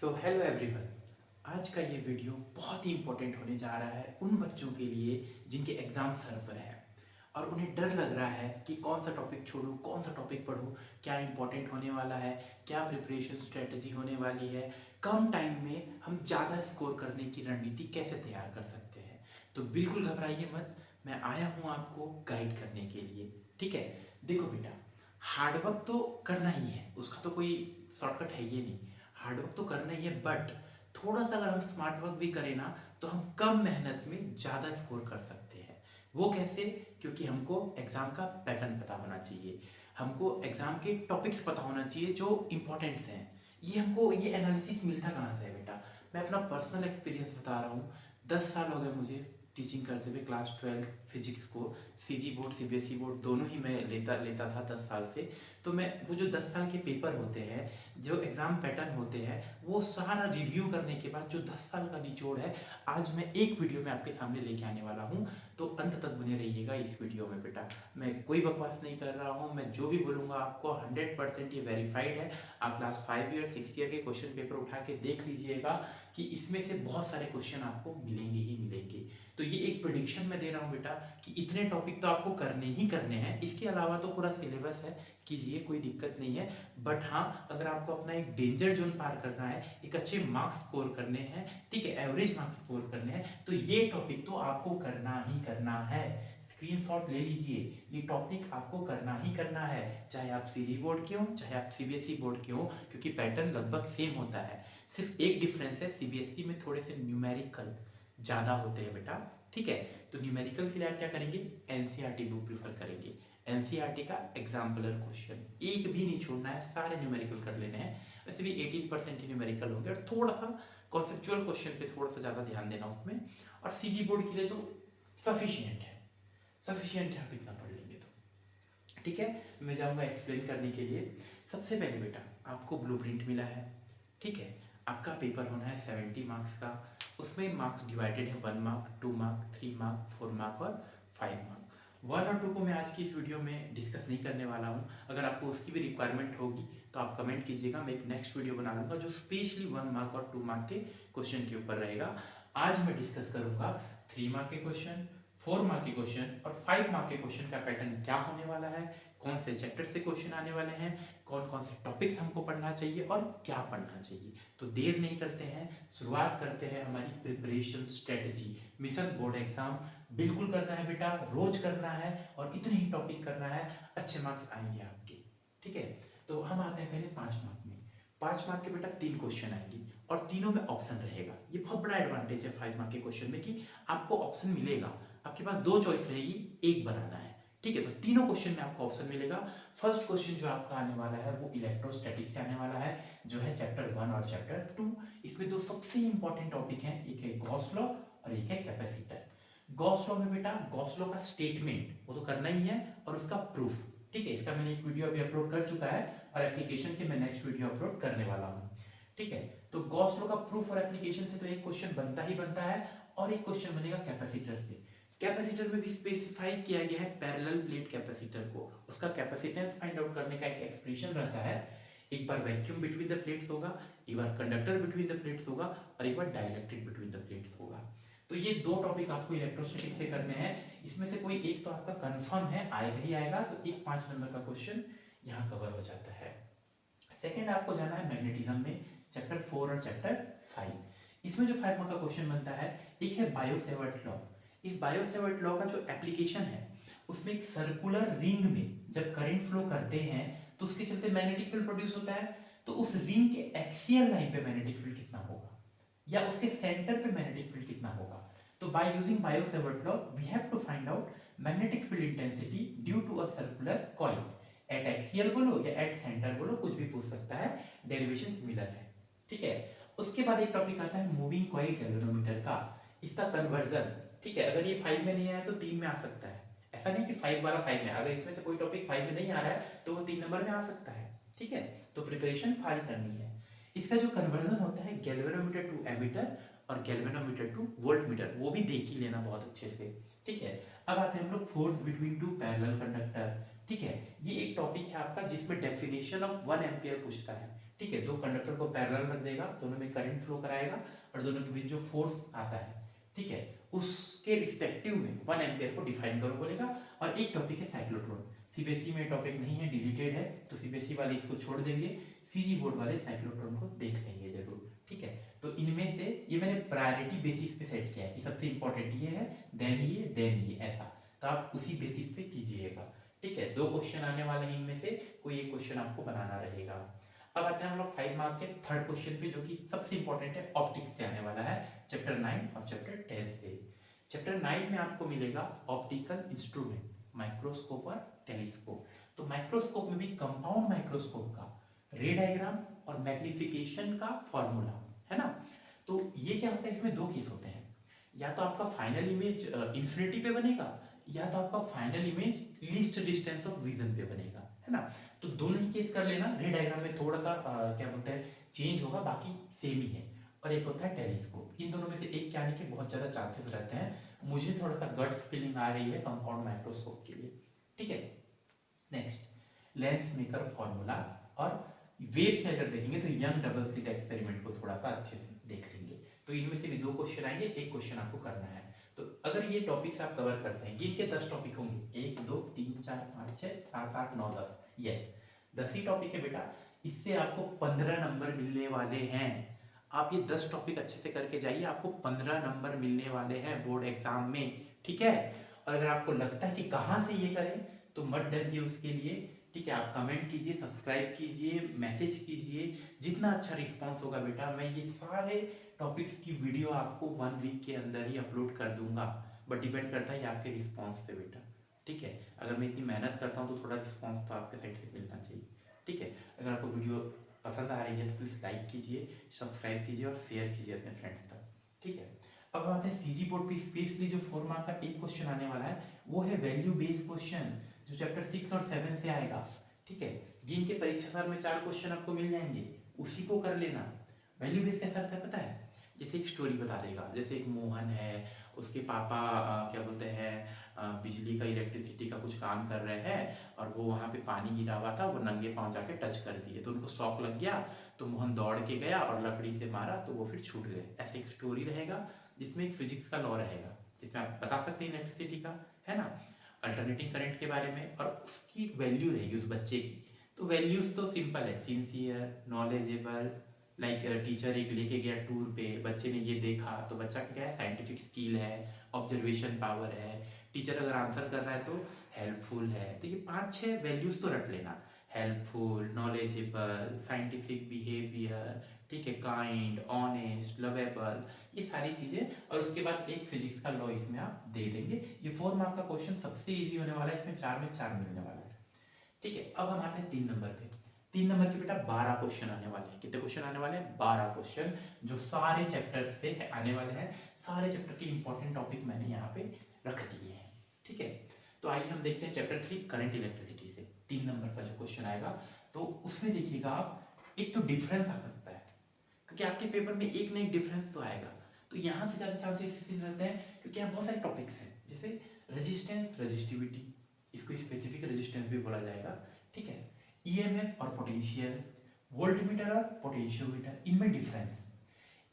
So hello everyone. आज का ये वीडियो बहुत ही इंपॉर्टेंट होने जा रहा है उन बच्चों के लिए जिनके एग्जाम सर पर है और उन्हें डर लग रहा है कि कौन सा टॉपिक छोड़ूं, कौन सा टॉपिक पढूं, क्या इंपॉर्टेंट होने वाला है, क्या प्रिपरेशन स्ट्रेटजी होने वाली है, कम टाइम में हम ज़्यादा स्कोर करने की रणनीति कैसे तैयार कर सकते हैं। तो बिल्कुल घबराइए मत, मैं आया हूँ आपको गाइड करने के लिए। ठीक है, देखो बेटा, हार्डवर्क तो करना ही है, उसका तो कोई शॉर्टकट है ये नहीं। हार्डवर्क तो करना ही है, बट थोड़ा सा अगर हम स्मार्ट वर्क भी करें ना तो हम कम मेहनत में ज़्यादा स्कोर कर सकते हैं। वो कैसे? क्योंकि हमको एग्ज़ाम का पैटर्न पता होना चाहिए, हमको एग्ज़ाम के टॉपिक्स पता होना चाहिए जो इम्पोर्टेंट्स हैं। ये एनालिसिस मिलता कहाँ से है बेटा? मैं अपना पर्सनल एक्सपीरियंस बता रहा हूँ। 10 साल हो गए मुझे टीचिंग करते हुए, क्लास 12 फिजिक्स को सीजी बोर्ड सीबीएसई बोर्ड दोनों ही मैं लेता लेता था 10 साल से। तो मैं वो जो 10 साल के पेपर होते हैं, जो एग्ज़ाम पैटर्न होते हैं, वो सारा रिव्यू करने के बाद जो 10 साल का निचोड़ है, आज मैं एक वीडियो में आपके सामने लेके आने वाला हूँ। तो अंत तक बने रहिएगा इस वीडियो में बेटा। मैं कोई बकवास नहीं कर रहा हूँ, मैं जो भी बोलूँगा आपको 100% ये वेरीफाइड है। आप क्लास 5 ईयर 6 ईयर के क्वेश्चन पेपर उठा के देख लीजिएगा कि इसमें से बहुत सारे क्वेश्चन आपको मिलेंगे ही मिलेंगे। तो ये एक प्रिडिक्शन मैं दे रहा हूँ बेटा कि इतने टॉपिक तो आपको करने ही करने हैं, इसके अलावा तो पूरा सिलेबस है, कीजिए, कोई दिक्कत नहीं है। बट हाँ, अगर आपको अपना एक डेंजर जोन पार करना है, एक अच्छे मार्क्स स्कोर करने हैं, ठीक है, एवरेज मार्क्स स्कोर करने हैं, तो ये टॉपिक तो आपको करना ही करना है। स्क्रीनशॉट ले लीजिए, ये टॉपिक आपको करना ही करना है, चाहे आप सीजी बोर्ड के हो, चाहे आप सीबीएसई बोर्ड के हो, क्योंकि पैटर्न लगभग सेम होता है। सिर्फ एक डिफरेंस है, सीबीएसई में थोड़े से न्यूमेरिकल ज़्यादा होते हैं बेटा। ठीक है, तो न्यूमेरिकल के लिए आप क्या करेंगे? एनसीईआरटी बुक प्रीफर करेंगे। एनसीईआरटी का एग्जाम्पलर क्वेश्चन एक भी नहीं छोड़ना है, सारे न्यूमेरिकल कर लेने हैं। वैसे भी 18% ही न्यूमेरिकल होंगे और थोड़ा सा कॉन्सेप्चुअल क्वेश्चन पे थोड़ा सा ज़्यादा ध्यान देना उसमें। और सीजी बोर्ड के लिए तो सफिशियंट है, सफिशियंट है, आप इतना पढ़ लेंगे तो। ठीक है, मैं जाऊँगा एक्सप्लेन करने के लिए। सबसे पहले बेटा, आपको ब्लूप्रिंट मिला है। ठीक है, आपका पेपर होना है 70 मार्क्स का। उसमें मार्क्स डिवाइडेड है 1 मार्क, 2 मार्क, 3 मार्क, 4 मार्क और 5 मार्क। 1 और 2 को मैं आज की इस वीडियो में डिस्कस नहीं करने वाला हूँ। अगर आपको उसकी भी रिक्वायरमेंट होगी तो आप कमेंट कीजिएगा, मैं एक नेक्स्ट वीडियो बना लूँगा जो स्पेशली 1 मार्क और 2 मार्क के क्वेश्चन के ऊपर रहेगा। आज मैं डिस्कस करूँगा 3 मार्क के क्वेश्चन, 4 मार्क के क्वेश्चन और 5 मार्क के क्वेश्चन का पैटर्न क्या होने वाला है, कौन से चैप्टर से क्वेश्चन आने वाले हैं, कौन कौन से टॉपिक्स हमको पढ़ना चाहिए और क्या पढ़ना चाहिए। तो देर नहीं करते हैं, शुरुआत करते हैं हमारी preparation strategy. Mission board exam बिल्कुल करना है बेटा, रोज करना है और इतने ही टॉपिक करना है, अच्छे मार्क्स आएंगे आपके। ठीक है, तो हम आते हैं पहले 5 मार्क में। 5 मार्क के बेटा 3 क्वेश्चन आएंगे और तीनों में ऑप्शन रहेगा। ये बहुत बड़ा एडवांटेज है 5 मार्क के क्वेश्चन में कि आपको ऑप्शन मिलेगा, आपके पास 2 चॉइस रहेगी, एक बनाना है। ठीक है, तो तीनों क्वेश्चन में आपको ऑप्शन मिलेगा। फर्स्ट क्वेश्चन जो आपका आने वाला है वो इलेक्ट्रोस्टैटिक्स से आने वाला है, जो है चैप्टर 1 और चैप्टर 2। इसमें दो सबसे इंपॉर्टेंट टॉपिक हैं, एक है गॉस लॉ और एक है कैपेसिटर। गॉस लॉ में बेटा, गॉस लॉ का स्टेटमेंट वो तो करना ही है और उसका प्रूफ। ठीक है, इसका मैंने एक वीडियो अभी अपलोड कर चुका है और एप्लीकेशन के मैं नेक्स्ट वीडियो अपलोड करने वाला हूँ। ठीक है, तो गॉस लॉ का प्रूफ और एप्लीकेशन से तो एक क्वेश्चन बनता ही बनता है और एक क्वेश्चन बनेगा कैपेसिटर से। कैपेसिटर में भी स्पेसिफाई किया गया है पैरेलल प्लेट कैपेसिटर को, उसका कैपेसिटेंस फाइंड आउट करने का एक एक्सप्रेशन रहता है। एक बार वैक्यूम बिटवीन द प्लेट्स होगा, एक बार कंडक्टर बिटवीन द प्लेट्स होगा और एक बार डाइलेक्ट्रिक बिटवीन द प्लेट्स होगा। तो ये दो टॉपिक आपको इलेक्ट्रोस्टैटिक से करने हैं। इसमें से कोई एक तो आपका कंफर्म है, आएगा ही आएगा, तो एक 5 नंबर का क्वेश्चन यहाँ कवर हो जाता है। सेकेंड आपको जाना है मैग्नेटिज्म में, चैप्टर 4 और चैप्टर 5। इसमें जो 5 मार्क का क्वेश्चन बनता है, एक है बायो-सेवर्ट लॉ। इस बायो-सेवर्ट लॉ का जो एप्लीकेशन है, उसमें एक सर्कुलर रिंग में जब करंट फ्लो करते हैं तो उसके चलते मैग्नेटिक फील्ड प्रोड्यूस होता है। तो उस रिंग के एक्सियल लाइन पे मैग्नेटिक फील्ड कितना होगा या उसके सेंटर पे मैग्नेटिक फील्ड कितना होगा। तो by using Biot Savart law we have to find out magnetic field intensity due to a circular coil. At axial बोलो या एट सेंटर बोलो, कुछ भी पूछ सकता है, डेरिवेशन सिमिलर है। ठीक है, उसके बाद एक टॉपिक आता है मूविंग कॉइल गैल्वेनोमीटर का, इसका कन्वर्जन। ठीक है, अगर ये 5 में नहीं आया तो 3 में आ सकता है। ऐसा नहीं कि 5 वाला 5 में, अगर इसमें से कोई टॉपिक 5 में नहीं आ रहा है तो वो 3 नंबर में आ सकता है। ठीक है, तो प्रिपरेशन फारी करनी है। इसका जो कन्वर्जन होता है गैल्वेनोमीटर टू एमीटर और गैल्वेनोमीटर टू वोल्टमीटर, वो भी देख ही लेना बहुत अच्छे से। ठीक है, अब आते हैं हम लोग force between two parallel conductor. ठीक है, ये एक टॉपिक है आपका जिसमें डेफिनेशन ऑफ 1 एम्पियर पूछता है। ठीक है, दो कंडक्टर को पैरेलल रख देगा, दोनों में करंट फ्लो कराएगा और दोनों के बीच जो फोर्स आता है, ठीक है, उसके रिस्पेक्टिव में 1 एम्पियर को डिफाइन करो बोलेगा। और एक टॉपिक है साइक्लोट्रॉन। सीबीएसई में टॉपिक नहीं है, डिलीटेड है, तो सीबीएसई वाले इसको छोड़ देंगे, सीजी बोर्ड वाले साइक्लोट्रॉन को देख लेंगे जरूर। ठीक है, तो इनमें से ये मैंने प्रायोरिटी बेसिस पे सेट किया है कि सबसे इंपॉर्टेंट ये है, देन ये ऐसा, तो आप उसी बेसिस पे कीजिएगा। ठीक है, 2 क्वेश्चन आने वाले हैं, इनमें से कोई एक क्वेश्चन आपको बनाना रहेगा। अब आते हैं हम लोग 5 मार्क के थर्ड क्वेश्चन पे, जो कि सबसे इंपॉर्टेंट है, ऑप्टिक्स से आने वाला है, चैप्टर 9 और चैप्टर 10 से। चैप्टर 9 में आपको मिलेगा ऑप्टिकल इंस्ट्रूमेंट, माइक्रोस्कोप और टेलीस्कोप। तो माइक्रोस्कोप में भी कंपाउंड माइक्रोस्कोप का रे डायग्राम और मैग्निफिकेशन का फॉर्मूला है ना। तो ये क्या होता है, इसमें 2 केस होते हैं, या तो आपका फाइनल इमेज इन्फिनिटी पे बनेगा, या तो आपका final image least distance of vision पे बनेगा, है ना। तो दोनों ही केस कर लेना। रे डायग्राम में थोड़ा सा क्या बोलते हैं चेंज होगा, बाकी सेम ही है। और एक होता है टेलीस्कोप। इन दोनों में से एक के आने के बहुत ज्यादा चांसेस रहते हैं। मुझे थोड़ा सा गट्स फीलिंग आ रही है कंपाउंड माइक्रोस्कोप के लिए। ठीक है, नेक्स्ट लेंस मेकर फॉर्मूला और वेव से अगर देखेंगे तो यंग डबल स्लिट एक्सपेरिमेंट को थोड़ा सा अच्छे से देख लेंगे। तो इनमें से भी 2 क्वेश्चन आएंगे, एक क्वेश्चन आपको करना है। तो अगर ये टॉपिक्स आप कवर करते हैं, गिन के 10 टॉपिक होंगे, 1 2 3 4 5 6 7 8 9 10, यस 10 ही टॉपिक है बेटा। इससे आपको 15 नंबर मिलने वाले हैं। आप ये 10 टॉपिक अच्छे से करके जाइए, आपको 15 नंबर मिलने वाले हैं बोर्ड एग्जाम में। ठीक है, और अगर आपको लगता है कि कहाँ से ये करें तो मत डरिए उसके लिए। ठीक है, आप कमेंट कीजिए, सब्सक्राइब कीजिए, मैसेज कीजिए, जितना अच्छा रिस्पांस होगा बेटा मैं ये सारे टॉपिक्स की वीडियो आपको 1 वीक के अंदर ही अपलोड कर दूंगा। बट डिपेंड करता है आपके रिस्पांस पे बेटा। ठीक है, अगर मैं इतनी मेहनत करता हूँ तो थोड़ा रिस्पांस तो आपके साइड से मिलना चाहिए। ठीक है, अगर आपको वीडियो पसंद आ रही है तो प्लीज़ लाइक कीजिए, सब्सक्राइब कीजिए और शेयर कीजिए अपने फ्रेंड्स तक। ठीक है, अब आते हैं सीजी बोर्ड पे स्पेशली जो 4 मार्क का एक क्वेश्चन आने वाला है, वो है वैल्यू बेस्ड क्वेश्चन, जो चैप्टर 6 और 7 से आएगा। ठीक है, जिन के परीक्षा साल में 4 क्वेश्चन आपको मिल जाएंगे, उसी को कर लेना। वैल्यू बेस्ड कैसा रहता है पता है, जैसे एक स्टोरी बता देगा, जैसे एक मोहन है, उसके पापा क्या बोलते हैं बिजली का इलेक्ट्रिसिटी का कुछ काम कर रहे हैं, और वो वहाँ पे पानी गिरा हुआ था, वो नंगे पाँव जाके टच कर दिए, तो उनको शॉक लग गया, तो मोहन दौड़ के गया और लकड़ी से मारा तो वो फिर छूट गए। ऐसे एक स्टोरी रहेगा जिसमें एक फिजिक्स का लॉ रहेगा, जिसमें आप बता सकते हैं इलेक्ट्रिसिटी का, है ना, अल्टरनेटिंग करंट के बारे में, और उसकी वैल्यू रहेगी उस बच्चे की। तो वैल्यूज तो सिंपल है, सिंसियर, नॉलेजेबल, लाइक टीचर एक लेके गया टूर पे, बच्चे ने ये देखा, तो बच्चा क्या है, साइंटिफिक स्किल है, ऑब्जर्वेशन पावर है, टीचर अगर आंसर कर रहा है तो हेल्पफुल है। तो ये 5-6 वैल्यूज तो रख लेना, हेल्पफुल, नॉलेजेबल, साइंटिफिक बिहेवियर, ठीक है, काइंड, ऑनेस्ट, लवेबल, ये सारी चीजें। और उसके बाद एक फिजिक्स का लॉ इसमें आप दे देंगे। ये 4 मार्क का क्वेश्चन सबसे इजी होने वाला है, इसमें 4 में 4 मिलने वाला है। ठीक है, अब हम आते हैं 3 नंबर पे। 3 नंबर के बेटा 12 क्वेश्चन आने वाले हैं। कितने क्वेश्चन आने वाले हैं, 12 क्वेश्चन, जो सारे चैप्टर से आने वाले हैं। सारे चैप्टर के इंपॉर्टेंट टॉपिक मैंने यहाँ पे रख दिए हैं। ठीक है, तो आइए हम देखते हैं चैप्टर 3 करंट इलेक्ट्रिसिटी से 3 नंबर का जो क्वेश्चन आएगा। तो उसमें देखिएगा आप, एक तो डिफरेंस आ सकता है, क्योंकि आपके पेपर में एक ना एक डिफरेंस तो आएगा। तो यहाँ से ज़्यादा चांसेस इसलिए रहते हैं क्योंकि यहाँ बहुत सारे टॉपिक्स हैं, जैसे रेजिस्टेंस, रेजिस्टिविटी, इसको स्पेसिफिक रेजिस्टेंस भी बोला जाएगा। ठीक है, ईएमएफ और पोटेंशियल, वोल्टमीटर और पोटेंशियोमीटर, इनमें डिफरेंस,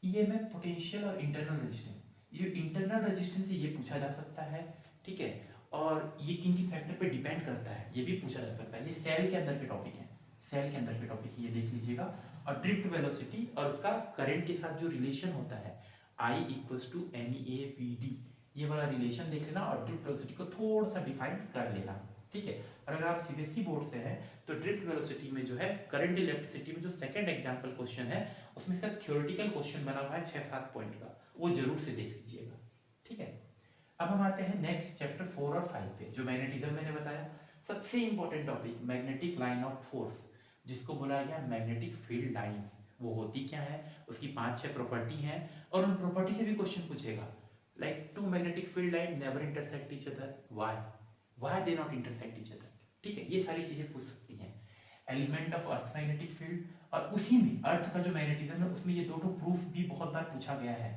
ईएमएफ, पोटेंशियल और इंटरनल रेजिस्टेंस। ये इंटरनल रेजिस्टेंस से ये पूछा जा सकता है। ठीक है, और ये किन किन फैक्टर पे डिपेंड करता है ये भी पूछा जा सकता है। ये सेल के अंदर के टॉपिक है, सेल के अंदर के टॉपिक ये देख लीजिएगा। और ड्रिफ्ट वेलोसिटी और उसका करंट के साथ जो रिलेशन होता है, I इक्वल्स टू NAVD, ये वाला रिलेशन देख लेना और ड्रिफ्ट वेलोसिटी को थोड़ा सा डिफाइन कर लेना। ठीक है, और अगर आप सीबीएसई बोर्ड से हैं तो ड्रिफ्ट वेलोसिटी में जो है, करंट इलेक्ट्रिसिटी में जो सेकंड एग्जांपल क्वेश्चन है, उसमें इसका थ्योरेटिकल क्वेश्चन बना हुआ है 6-7 पॉइंट का, वो जरूर से देख लीजिएगा। ठीक है, अब हम आते हैं नेक्स्ट चैप्टर 4 और 5 पे, जो मैग्नेटिज्म मैंने बताया। सबसे important topic magnetic line of force, जिसको बोला गया मैग्नेटिक फील्ड लाइंस। वो होती क्या है, उसकी 5-6 प्रॉपर्टी हैं, और उन प्रॉपर्टी से भी क्वेश्चन पूछेगा, like 2 magnetic field line never intersect each other, why they not intersect each other. ठीक है, ये सारी चीजें पूछ सकती हैं। Element of earth magnetic field, और उसी में अर्थ का जो मैग्नेटिज्म है उसमें ये दो प्रूफ भी बहुत बार पूछा गया है।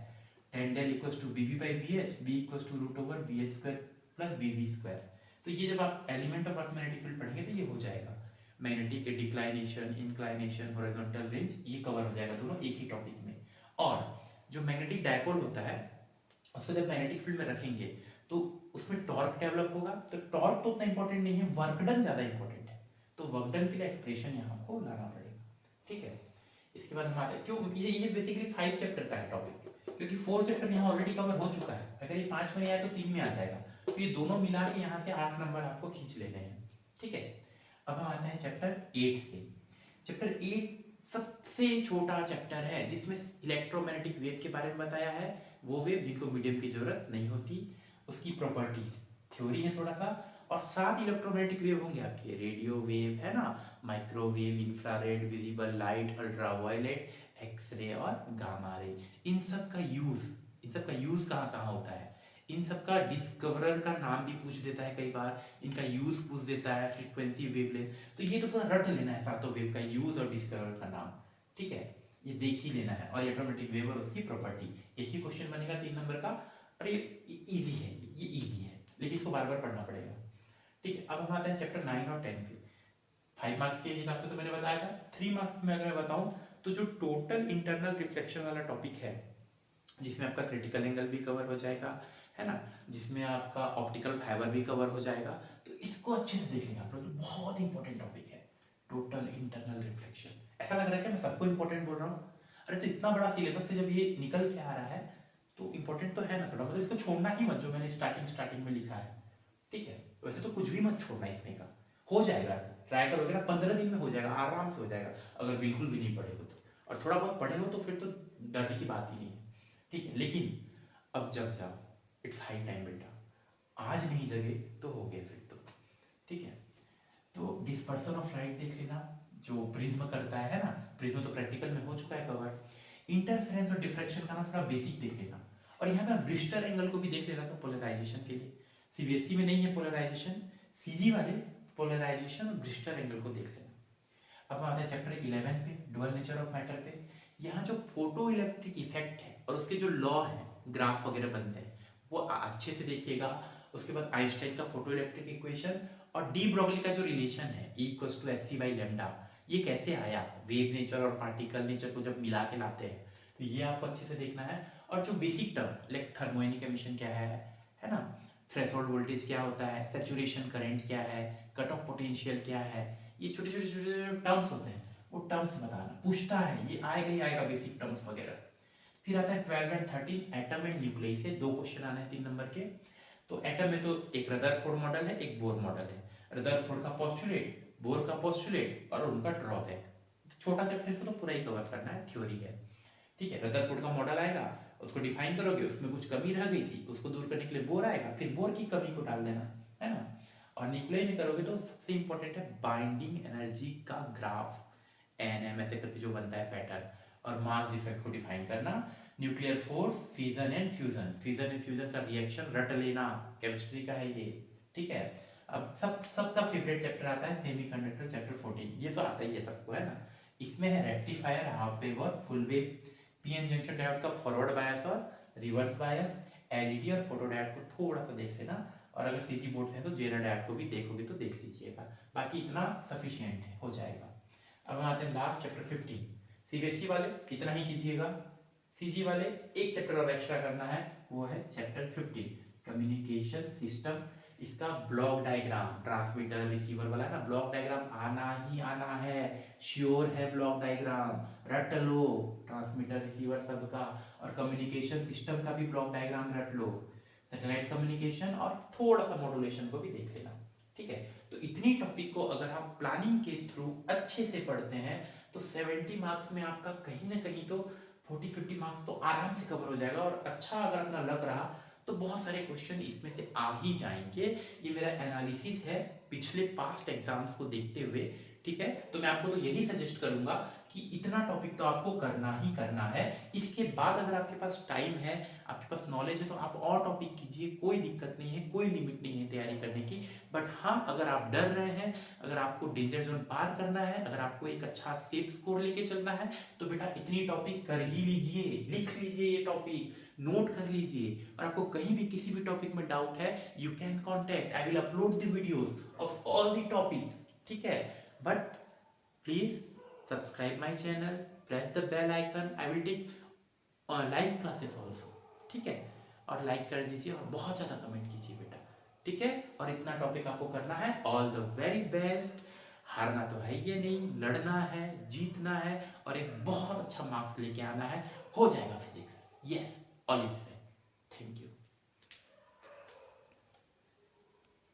tan del equals to BB by BH, B equals to root over BH square plus BV square. तो ये जब आप element of earth magnetic field पढ़ेंगे तो ये हो जाएगा। Magnetic declination, inclination, horizontal range, ये कवर हो जाएगा दोनों एक ही टॉपिक में। और जो मैग्नेटिक डायपोल होता है उसको जब मैग्नेटिक फील्ड में रखेंगे तो उसमें टॉर्क डेवलप होगा। तो टॉर्क तो उतना इंपॉर्टेंट नहीं है, वर्क डन ज्यादा इंपॉर्टेंट है। तो वर्क डन के लिए एक्सप्रेशन यहाँ हमको लाना पड़ेगा, ठीक है। इसके बाद हम आते हैं, क्यों ये बेसिकली 5 चैप्टर का है टॉपिक, क्योंकि 4 चैप्टर यहाँ ऑलरेडी कवर हो चुका है। अगर ये 5 में आया तो 3 में आ जाएगा, तो ये दोनों मिला के यहाँ से 8 नंबर आपको खींच लेने हैं, ठीक है। अब हम आते हैं चैप्टर 8 से। चैप्टर 8 सबसे छोटा चैप्टर है जिसमें इलेक्ट्रोमैग्नेटिक वेव के बारे में बताया है, वो वेव जिनको मीडियम की जरूरत नहीं होती, उसकी प्रॉपर्टीज, थ्योरी है थोड़ा सा, और 7 इलेक्ट्रोमैग्नेटिक वेव होंगे आपके, रेडियो वेव है ना, microwave, infrared, visible light, ultraviolet, X-ray और गामा रे। इन सब का यूज कहाँ कहाँ होता है, इन सब का डिस्कवरर का नाम भी पूछ देता है कई बार, इनका यूज पूछ देता है, फ्रीक्वेंसी, वेवलेंथ। तो ये तो पूरा रट लेना है, सातों वेव का यूज और डिस्कवरर का नाम, ठीक है, ये देख ही लेना है। और इलेक्ट्रोमैग्नेटिक वेव और उसकी प्रॉपर्टी, एक ही क्वेश्चन बनेगा 3 नंबर का, और ये इजी है, ये इजी है, लेकिन इसको बार बार पढ़ना पड़ेगा, ठीक है। अब हम आते हैं चैप्टर 9 और 10 पे। 5 मार्क्स के हिसाब से तो मैंने बताया था, 3 मार्क्स में अगर मैं बताऊं तो जो टोटल इंटरनल रिफ्लेक्शन वाला टॉपिक है, जिसमें आपका क्रिटिकल एंगल भी कवर हो जाएगा, है ना, जिसमें आपका ऑप्टिकल फाइबर भी कवर हो जाएगा, तो इसको अच्छे से देख लेंगे आप लोग, बहुत इंपॉर्टेंट टॉपिक है टोटल इंटरनल रिफ्लेक्शन। ऐसा लग रहा है कि मैं सबको इंपॉर्टेंट बोल रहा हूँ, अरे तो इतना बड़ा सिलेबस से जब ये निकल के आ रहा है तो इंपॉर्टेंट तो है ना थोड़ा, मतलब इसको छोड़ना ही मत, जो मैंने स्टार्टिंग में लिखा है, ठीक है। वैसे तो कुछ भी मत छोड़ना इसमें का, हो जाएगा, ट्राई करोगे ना 15 दिन में हो जाएगा, आराम से हो जाएगा, अगर बिल्कुल भी नहीं पढ़े हो तो। और थोड़ा बहुत पढ़े हो तो फिर तो डरने की बात ही नहीं है, ठीक है। लेकिन अब जग जाओ, इट्स हाई टाइम बेटा, आज नहीं जगे तो हो गया फिर तो, ठीक है। तो डिस्पर्सन ऑफ लाइट देख लेना, जो प्रिज्म करता है ना, प्रिज्म तो प्रैक्टिकल में हो चुका है कवर। इंटरफेरेंस और डिफ्रैक्शन का ना थोड़ा बेसिक देख लेना, और यहाँ पे ब्रिस्टर एंगल को भी देख लेना, तो पोलराइजेशन के लिए सीबीएसई में नहीं है पोलराइजेशन, सीजी वाले पोलराइजेशन और ब्रिस्टर एंगल को देख लेना। अब आते हैं चैप्टर 11 पे, डुअल नेचर ऑफ मैटर पे। यहाँ जो फोटो इलेक्ट्रिक इफेक्ट है और उसके जो लॉ है, ग्राफ वगैरह बनते हैं, वो अच्छे से देखिएगा। उसके बाद आइंस्टाइन का फोटो इलेक्ट्रिक इक्वेशन और डी ब्रोगली का जो रिलेशन है E=hc/λ, ये कैसे आया, वेव नेचर और पार्टिकल नेचर को जब मिला के लाते हैं, तो ये आपको अच्छे से देखना है। और जो basic term like thermionic emission क्या है ना, थ्रेशोल्ड वोल्टेज क्या होता है, सैचुरेशन करंट क्या है, कट ऑफ पोटेंशियल क्या है, ये छोटे छोटे टर्म्स होते हैं, वो टर्म्स बताना पूछता है, ये आएगा ही आएगा बेसिक टर्म्स वगैरह। फिर आता है 12 एंड 13, एटम एंड न्यूक्लियस से 2 क्वेश्चन आने हैं 3 नंबर के। तो एटम में तो एक रदरफोर्ड मॉडल है, एक बोर मॉडल है। रदरफोर्ड का पोस्टुलेट, बोर का पोस्टुलेट और उनका ड्रॉबैक। छोटा चैप्टर इसको तो पूरा ही कवर करना है, थ्योरी है, ठीक है। रदरफोर्ड का मॉडल आएगा, उसको डिफाइन करोगे, उसमें कुछ कमी रह गई थी, उसको दूर करने के लिए बोर आएगा, फिर बोर की कमी को डाल देना, है ना। और न्यूक्लियस में करोगे तो सबसे इंपॉर्टेंट है बाइंडिंग एनर्जी का ग्राफ, NM ऐसे करके जो बनता है पैटर्न, और मास डिफेक्ट को डिफाइन करना, nuclear force, fission and fusion का रिएक्शन रट लेना, केमिस्ट्री का है ये, ठीक है। अब सबका फेवरेट चैप्टर आता है सेमीकंडक्टर, चैप्टर 14, ये तो आता ही है सबको, है ना। इसमें है रेक्टिफायर, हाफ वेव और full wave, PN junction diode का फॉरवर्ड बायस और रिवर्स बायस, एलईडी और फोटो डायोड को थोड़ा सा देख लेना, और अगर सीजी बोर्ड है तो जेनर डायोड को भी देखोगे तो देख लीजिएगा, बाकी इतना सफिशिएंट है, हो जाएगा। अब हम आते हैं लास्ट चैप्टर 15, सीबीएसई वाले इतना ही कीजिएगा, सीजी वाले एक चैप्टर और एक्स्ट्रा करना है, वो है चैप्टर 15 कम्युनिकेशन सिस्टम। इसका ब्लॉक डायग्राम, ट्रांसमीटर रिसीवर वाला है ना, ब्लॉक डायग्राम आना ही आना है, श्योर है ब्लॉक डायग्राम, रट लो, ट्रांसमीटर रिसीवर सबका, और कम्युनिकेशन सिस्टम का भी ब्लॉक डायग्राम रट लो, सैटेलाइट कम्युनिकेशन और थोड़ा सा मॉड्यूलेशन को भी देख लेना, ठीक है। तो इतनी टॉपिक को अगर आप प्लानिंग के थ्रू अच्छे से पढ़ते हैं तो 70 मार्क्स में आपका कहीं ना कहीं तो 40-50 मार्क्स तो आराम से कवर हो जाएगा। और अच्छा अगर अपना लग रहा तो बहुत सारे क्वेश्चन इसमें से आ ही जाएंगे। ये मेरा एनालिसिस है पिछले पास्ट एग्जाम्स को देखते हुए, ठीक है। तो मैं आपको तो यही सजेस्ट करूंगा कि इतना टॉपिक तो आपको करना ही करना है। इसके बाद अगर आपके पास टाइम है, आपके पास नॉलेज है, तो आप और टॉपिक कीजिए, कोई दिक्कत नहीं है, कोई लिमिट नहीं है तैयारी करने की। बट हाँ, अगर आप डर रहे हैं, अगर आपको डेंजर जोन पार करना है, अगर आपको एक अच्छा सेफ स्कोर लेके चलना है, तो बेटा इतनी टॉपिक कर ही लीजिए, लिख लीजिए ये टॉपिक, नोट कर लीजिए। और आपको कहीं भी किसी भी टॉपिक में डाउट है, you can contact, I will upload the videos of all the topics, ठीक है। But please subscribe my channel, press the bell icon, I will take live classes also, ठीक है। और लाइक कर दीजिए और बहुत ज़्यादा कमेंट कीजिए बेटा, ठीक है। और इतना टॉपिक आपको करना है, ऑल द वेरी बेस्ट। हारना तो है ये नहीं, लड़ना है, जीतना है और एक बहुत अच्छा मार्क्स लेके आना है, हो जाएगा physics, yes, all is well.